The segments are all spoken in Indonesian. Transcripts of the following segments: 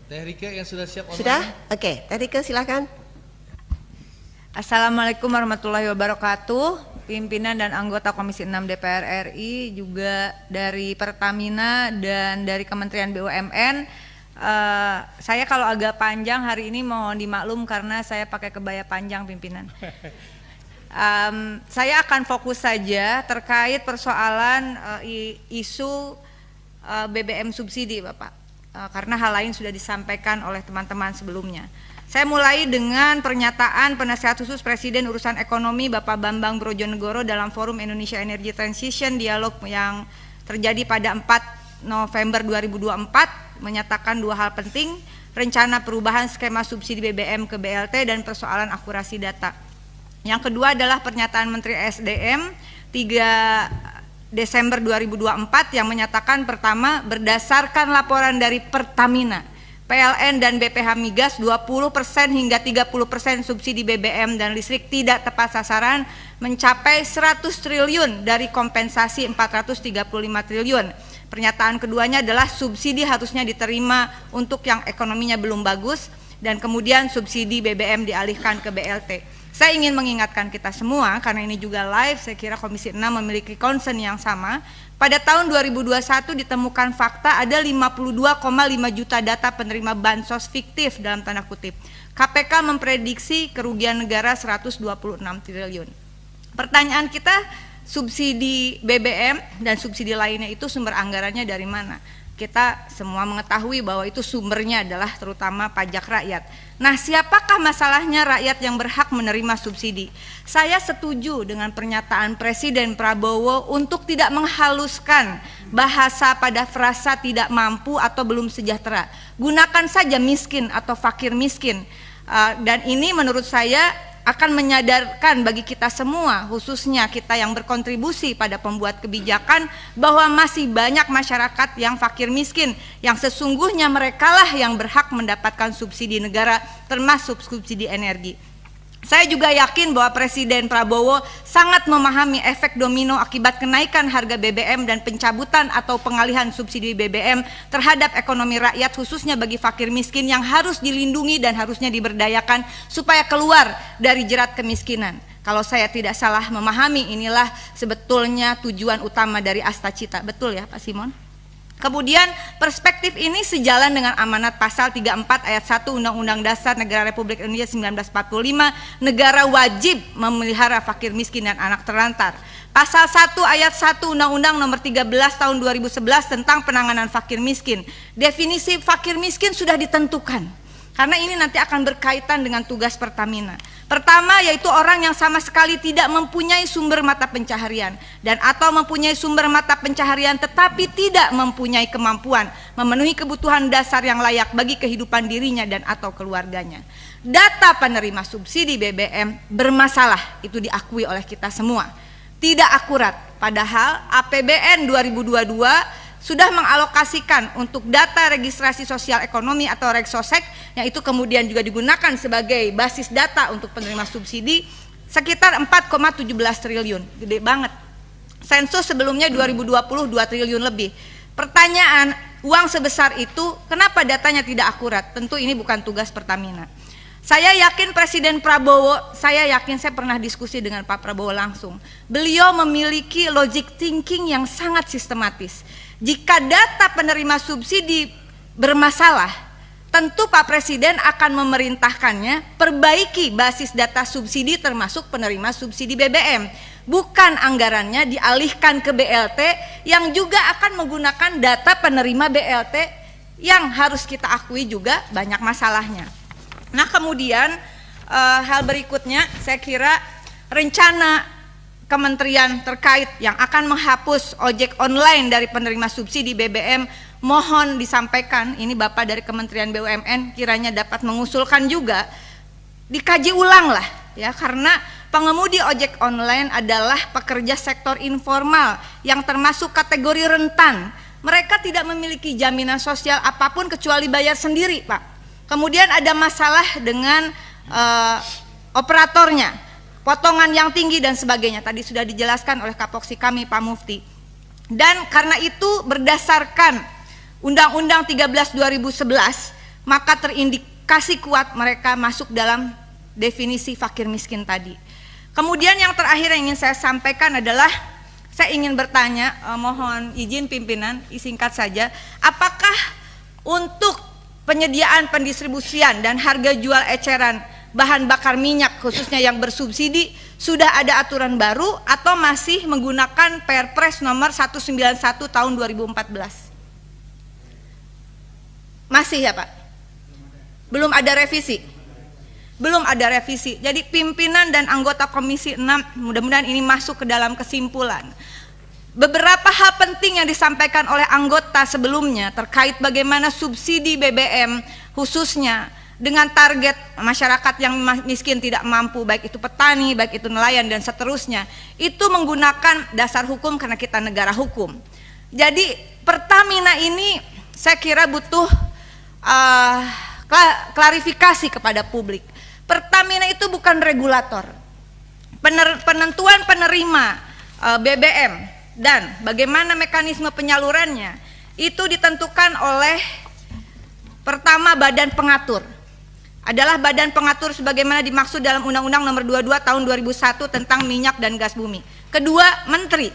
Teh Rike yang sudah siap online? Sudah? Oke, Teh Rike silakan. Assalamualaikum warahmatullahi wabarakatuh. Pimpinan dan anggota Komisi 6 DPR RI, juga dari Pertamina dan dari Kementerian BUMN. Saya kalau agak panjang hari ini mohon dimaklum karena saya pakai kebaya panjang, pimpinan. Saya akan fokus saja terkait persoalan isu BBM subsidi, Bapak, karena hal lain sudah disampaikan oleh teman-teman sebelumnya. Saya mulai dengan pernyataan Penasihat Khusus Presiden Urusan Ekonomi Bapak Bambang Brojonegoro dalam Forum Indonesia Energy Transition Dialog yang terjadi pada 4 November 2024, menyatakan dua hal penting: rencana perubahan skema subsidi BBM ke BLT dan persoalan akurasi data. Yang kedua adalah pernyataan Menteri SDM 3 Desember 2024 yang menyatakan, pertama, berdasarkan laporan dari Pertamina, PLN dan BPH Migas, 20% hingga 30% subsidi BBM dan listrik tidak tepat sasaran mencapai 100 triliun dari kompensasi 435 triliun. Pernyataan keduanya adalah subsidi harusnya diterima untuk yang ekonominya belum bagus, dan kemudian subsidi BBM dialihkan ke BLT. Saya ingin mengingatkan kita semua, karena ini juga live, saya kira Komisi 6 memiliki concern yang sama. Pada tahun 2021 ditemukan fakta ada 52,5 juta data penerima bansos fiktif dalam tanda kutip. KPK memprediksi kerugian negara 126 triliun. Pertanyaan kita, subsidi BBM dan subsidi lainnya itu sumber anggarannya dari mana? Kita semua mengetahui bahwa itu sumbernya adalah terutama pajak rakyat. Nah, siapakah masalahnya rakyat yang berhak menerima subsidi? Saya setuju dengan pernyataan Presiden Prabowo untuk tidak menghaluskan bahasa pada frasa tidak mampu atau belum sejahtera. Gunakan saja miskin atau fakir miskin. Dan ini menurut saya akan menyadarkan bagi kita semua, khususnya kita yang berkontribusi pada pembuat kebijakan, bahwa masih banyak masyarakat yang fakir miskin, yang sesungguhnya merekalah yang berhak mendapatkan subsidi negara, termasuk subsidi energi. Saya juga yakin bahwa Presiden Prabowo sangat memahami efek domino akibat kenaikan harga BBM dan pencabutan atau pengalihan subsidi BBM terhadap ekonomi rakyat, khususnya bagi fakir miskin yang harus dilindungi dan harusnya diberdayakan supaya keluar dari jerat kemiskinan. Kalau saya tidak salah memahami, inilah sebetulnya tujuan utama dari Astacita. Betul ya, Pak Simon? Kemudian perspektif ini sejalan dengan amanat pasal 34 ayat 1 Undang-Undang Dasar Negara Republik Indonesia 1945, negara wajib memelihara fakir miskin dan anak terlantar. Pasal 1 ayat 1 Undang-Undang nomor 13 tahun 2011 tentang penanganan fakir miskin. Definisi fakir miskin sudah ditentukan, karena ini nanti akan berkaitan dengan tugas Pertamina. Pertama, yaitu orang yang sama sekali tidak mempunyai sumber mata pencaharian dan atau mempunyai sumber mata pencaharian tetapi tidak mempunyai kemampuan memenuhi kebutuhan dasar yang layak bagi kehidupan dirinya dan atau keluarganya. Data penerima subsidi BBM bermasalah, itu diakui oleh kita semua. Tidak akurat, padahal APBN 2022 sudah mengalokasikan untuk data registrasi sosial ekonomi atau Regsosek, yang itu kemudian juga digunakan sebagai basis data untuk penerima subsidi, sekitar 4,17 triliun, gede banget. Sensus sebelumnya 2020 2 triliun lebih. Pertanyaan, uang sebesar itu kenapa datanya tidak akurat? Tentu ini bukan tugas Pertamina. Saya yakin Presiden Prabowo, saya pernah diskusi dengan Pak Prabowo langsung. Beliau memiliki logic thinking yang sangat sistematis. Jika data penerima subsidi bermasalah, tentu Pak Presiden akan memerintahkannya perbaiki basis data subsidi termasuk penerima subsidi BBM. Bukan anggarannya dialihkan ke BLT yang juga akan menggunakan data penerima BLT yang harus kita akui juga banyak masalahnya. Nah, kemudian hal berikutnya, saya kira rencana kementerian terkait yang akan menghapus ojek online dari penerima subsidi BBM, mohon disampaikan, ini Bapak dari Kementerian BUMN kiranya dapat mengusulkan juga, dikaji ulang lah ya, karena pengemudi ojek online adalah pekerja sektor informal yang termasuk kategori rentan. Mereka tidak memiliki jaminan sosial apapun kecuali bayar sendiri, Pak. Kemudian ada masalah dengan operatornya, potongan yang tinggi dan sebagainya. Tadi sudah dijelaskan oleh Kapoksi kami, Pak Mufti. Dan karena itu berdasarkan Undang-Undang 13 2011, maka terindikasi kuat mereka masuk dalam definisi fakir miskin tadi. Kemudian yang terakhir yang ingin saya sampaikan adalah saya ingin bertanya, mohon izin pimpinan, singkat saja, apakah untuk penyediaan pendistribusian dan harga jual eceran bahan bakar minyak khususnya yang bersubsidi sudah ada aturan baru atau masih menggunakan Perpres nomor 191 tahun 2014? Masih ya Pak? Belum ada revisi? Belum ada revisi. Jadi pimpinan dan anggota Komisi 6 mudah-mudahan ini masuk ke dalam kesimpulan. Beberapa hal penting yang disampaikan oleh anggota sebelumnya terkait bagaimana subsidi BBM khususnya dengan target masyarakat yang miskin tidak mampu, baik itu petani, baik itu nelayan dan seterusnya, itu menggunakan dasar hukum karena kita negara hukum. Jadi Pertamina ini saya kira butuh klarifikasi kepada publik. Pertamina itu bukan regulator. Penentuan penerima BBM dan bagaimana mekanisme penyalurannya itu ditentukan oleh pertama badan pengatur. Adalah badan pengatur sebagaimana dimaksud dalam Undang-Undang Nomor 22 Tahun 2001 tentang minyak dan gas bumi. Kedua, menteri.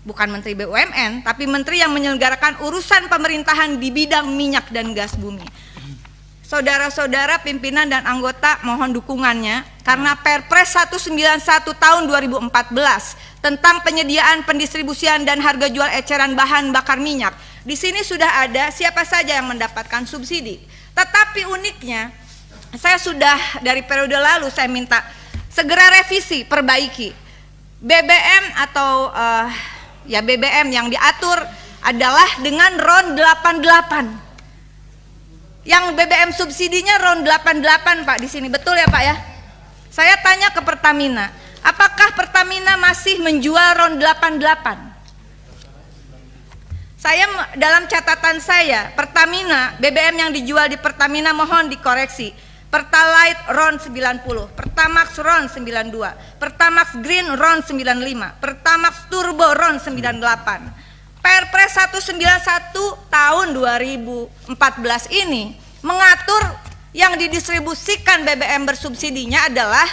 Bukan menteri BUMN, tapi menteri yang menyelenggarakan urusan pemerintahan di bidang minyak dan gas bumi. Saudara-saudara pimpinan dan anggota mohon dukungannya karena Perpres 191 tahun 2014 tentang penyediaan pendistribusian dan harga jual eceran bahan bakar minyak. Di sini sudah ada siapa saja yang mendapatkan subsidi. Tetapi uniknya saya sudah dari periode lalu saya minta segera revisi, perbaiki. BBM atau BBM yang diatur adalah dengan RON 88. Yang BBM subsidinya RON 88 Pak di sini, betul ya Pak ya? Saya tanya ke Pertamina, apakah Pertamina masih menjual RON 88? Saya dalam catatan saya, Pertamina, BBM yang dijual di Pertamina mohon dikoreksi. Pertalite RON 90, Pertamax RON 92, Pertamax Green RON 95, Pertamax Turbo RON 98. Perpres 191 tahun 2014 ini mengatur yang didistribusikan BBM bersubsidinya adalah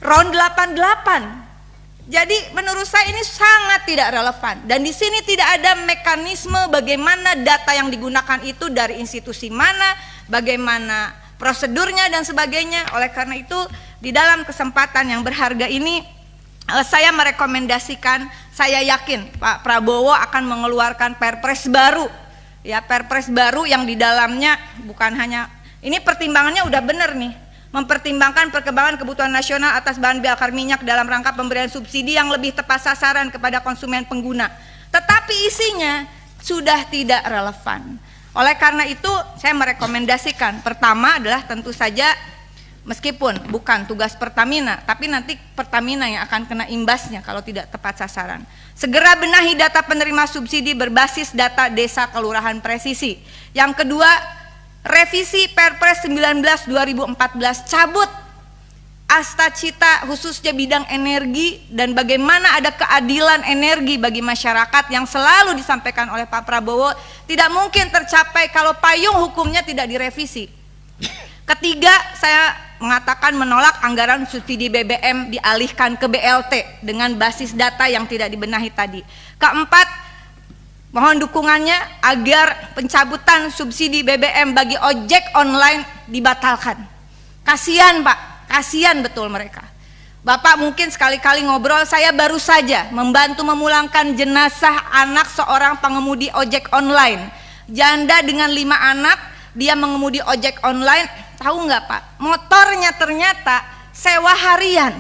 RON 88. Jadi menurut saya ini sangat tidak relevan dan di sini tidak ada mekanisme bagaimana data yang digunakan itu dari institusi mana, bagaimana prosedurnya dan sebagainya. Oleh karena itu di dalam kesempatan yang berharga ini saya merekomendasikan, saya yakin Pak Prabowo akan mengeluarkan Perpres baru, ya Perpres baru yang di dalamnya bukan hanya ini pertimbangannya udah bener nih, mempertimbangkan perkembangan kebutuhan nasional atas bahan bakar minyak dalam rangka pemberian subsidi yang lebih tepat sasaran kepada konsumen pengguna. Tetapi isinya sudah tidak relevan. Oleh karena itu saya merekomendasikan pertama adalah tentu saja meskipun bukan tugas Pertamina, tapi nanti Pertamina yang akan kena imbasnya kalau tidak tepat sasaran. Segera benahi data penerima subsidi berbasis data desa kelurahan presisi. Yang kedua, revisi Perpres 19 2014, cabut Astacita khususnya bidang energi dan bagaimana ada keadilan energi bagi masyarakat yang selalu disampaikan oleh Pak Prabowo tidak mungkin tercapai kalau payung hukumnya tidak direvisi. Ketiga, saya mengatakan menolak anggaran subsidi BBM dialihkan ke BLT dengan basis data yang tidak dibenahi tadi. Keempat, mohon dukungannya agar pencabutan subsidi BBM bagi ojek online dibatalkan. Kasihan Pak, kasihan betul mereka. Bapak mungkin sekali-kali ngobrol, saya baru saja membantu memulangkan jenazah anak seorang pengemudi ojek online. Janda dengan 5 anak, dia mengemudi ojek online. Tahu nggak Pak, motornya ternyata sewa harian.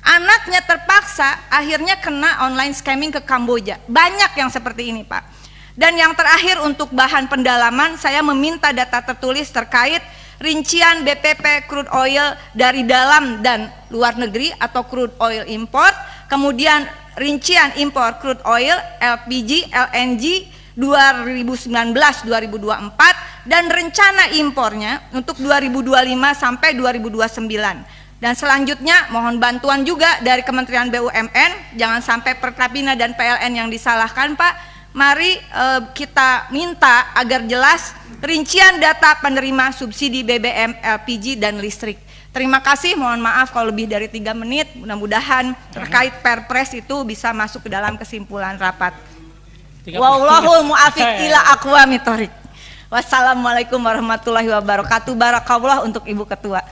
Anaknya terpaksa akhirnya kena online scamming ke Kamboja. Banyak yang seperti ini Pak. Dan yang terakhir untuk bahan pendalaman, saya meminta data tertulis terkait rincian BPP crude oil dari dalam dan luar negeri atau crude oil import, kemudian rincian impor crude oil, LPG, LNG 2019-2024 dan rencana impornya untuk 2025 sampai 2029. Dan selanjutnya mohon bantuan juga dari Kementerian BUMN, jangan sampai Pertamina dan PLN yang disalahkan Pak. mari kita minta agar jelas rincian data penerima subsidi BBM, LPG, dan listrik. Terima kasih, mohon maaf kalau lebih dari 3 menit, mudah-mudahan terkait perpres itu bisa masuk ke dalam kesimpulan rapat. Wallahul muafiq ila aqwamit thoriq. Wassalamualaikum warahmatullahi wabarakatuh. Barakallah untuk Ibu Ketua.